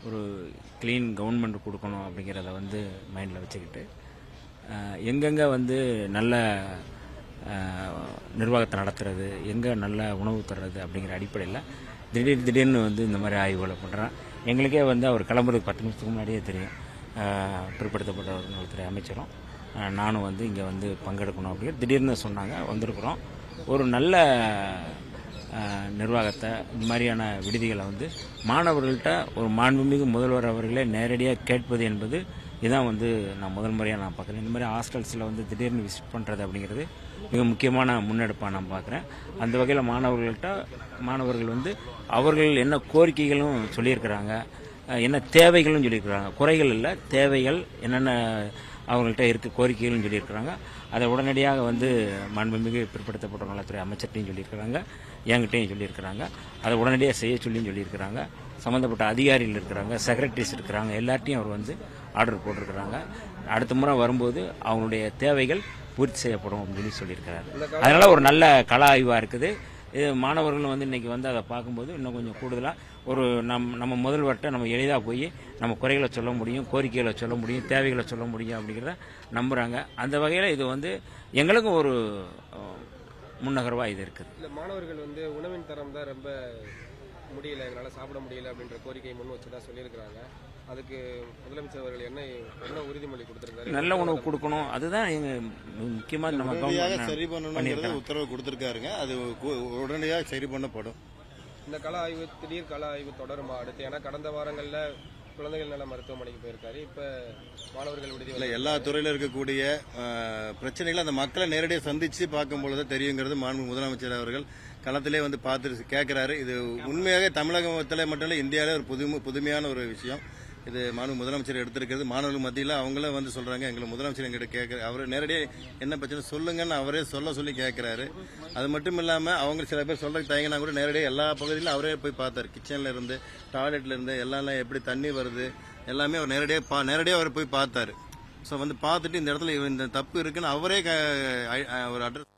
ஒரு clean government கொடுக்கணும் அப்படிங்கிறத வந்து மைண்டில் வச்சுக்கிட்டு எங்கெங்கே வந்து நல்ல நிர்வாகத்தை நடத்துறது, எங்கே நல்ல உணவு தர்றது அப்படிங்கிற அடிப்படையில் திடீர்னு வந்து இந்த மாதிரி ஆய்வுகளை பண்ணுறேன். எங்களுக்கே வந்து அவர் கிளம்புறதுக்கு 10 நிமிஷத்துக்கு முன்னாடியே தெரியும். பிற்படுத்தப்பட்ட நலத்துறை அமைச்சரும் நானும் வந்து இங்கே வந்து பங்கெடுக்கணும் அப்படின்னு திடீர்னு சொன்னாங்க. வந்திருக்கிறோம். ஒரு நல்ல நிர்வாகத்தை, இந்த மாதிரியான விடுதிகளை வந்து மாணவர்கள்ட்ட ஒரு மாண்புமிகு முதல்வர் அவர்களே நேரடியாக கேட்பது என்பது இதுதான் வந்து நான் முதல் முறையாக நான் பார்க்குறேன். இந்த மாதிரி ஹாஸ்டல்ஸில் வந்து திடீர்னு விசிட் பண்ணுறது அப்படிங்கிறது மிக முக்கியமான முன்னெடுப்பாக நான் பார்க்குறேன். அந்த வகையில் மாணவர்கள் வந்து அவர்கள் என்ன கோரிக்கைகளும் சொல்லியிருக்கிறாங்க, என்ன தேவைகளும் சொல்லியிருக்கிறாங்க. குறைகள் இல்லை, தேவைகள் என்னென்ன அவங்கள்ட்ட இருக்க கோரிக்கைகளும் சொல்லியிருக்கிறாங்க. அதை உடனடியாக வந்து மாண்புமிகு பிற்படுத்தப்பட்ட நலத்துறை அமைச்சர்கிட்டையும் சொல்லியிருக்கிறாங்க, என்கிட்டையும் சொல்லியிருக்கிறாங்க. அதை உடனடியாக செய்ய சொல்லியும் சொல்லியிருக்கிறாங்க. சம்மந்தப்பட்ட அதிகாரிகள் இருக்கிறாங்க, செக்ரட்டரிஸ் இருக்கிறாங்க, எல்லார்ட்டையும் அவர் வந்து ஆர்டர் போட்டிருக்கிறாங்க. அடுத்த முறை வரும்போது அவங்களுடைய தேவைகள் பூர்த்தி செய்யப்படும் அப்படின்னு சொல்லியிருக்கிறாரு. அதனால் ஒரு நல்ல கள ஆய்வாக இருக்குது. இது மாணவர்களும் வந்து இன்றைக்கி வந்து அதை பார்க்கும்போது இன்னும் கொஞ்சம் கூடுதலாக ஒரு நம்ம முதல்வர்கிட்ட நம்ம எளிதாக போய் நம்ம குறைகளை சொல்ல முடியும், கோரிக்கைகளை சொல்ல முடியும், தேவைகளை சொல்ல முடியும் அப்படிங்கிறத நம்புகிறாங்க. அந்த வகையில் இது வந்து எங்களுக்கும் ஒரு முன்னகர்வாக இது இருக்குது. இல்லை, மாணவர்கள் வந்து உணவின் தரம் தான் ரொம்ப முடியல, எங்களால் சாப்பிட முடியல அப்படின்ற கோரிக்கையை முன் வச்சு தான் சொல்லியிருக்கிறாங்க. அதுக்கு முதலமைச்சர் அவர்கள் என்ன உறுதிமொழி கொடுத்திருக்காரு? நல்ல உணவு கொடுக்கணும், அதுதான் முக்கியமாக நம்ம சரி பண்ணணும் உத்தரவு கொடுத்திருக்காருங்க. அது உடனடியாக சரி பண்ணப்படும். இந்த திடீர் கள ஆய்வு தொடருமா அடுத்து? ஏன்னா கடந்த வாரங்களில் குழந்தைகள் நல மருத்துவமனைக்கு போயிருக்காரு. இப்ப மாணவர்கள் விடுதி எல்லா துறையில இருக்கக்கூடிய பிரச்சனைகளை அந்த மக்களை நேரடியாக சந்திச்சு பார்க்கும் பொழுது தெரியுங்கிறது மாண்பு முதலமைச்சர் அவர்கள் களத்திலே வந்து பார்த்து கேட்கிறாரு. இது உண்மையாக தமிழகத்தில் மட்டும் இல்லை, இந்தியாவிலே ஒரு புதுமையான ஒரு விஷயம். இது மாண்பு முதலமைச்சர் எடுத்திருக்கிறது. மாணவர்கள் மத்தியில் அவங்கள வந்து சொல்றாங்க, எங்களை முதலமைச்சர் எங்கிட்ட கேட்கிறாரு, அவர் நேரடியாக என்ன பிரச்சனை சொல்லுங்கன்னு அவரே சொல்லி கேட்கிறாரு. அது மட்டும் இல்லாமல் அவங்க சில பேர் சொல்ற தயங்கினா கூட நேரடியாக எல்லா பகுதியிலும் அவரே போய் பார்த்தாரு. கிச்சன்ல இருந்து, டாய்லெட்ல இருந்து எல்லாம் எப்படி தண்ணி வருது எல்லாமே அவர் நேரடியாக அவர் போய் பார்த்தாரு. ஸோ வந்து பார்த்துட்டு இந்த இடத்துல இந்த தப்பு இருக்குன்னு அவரே ஒரு அட்ரஸ்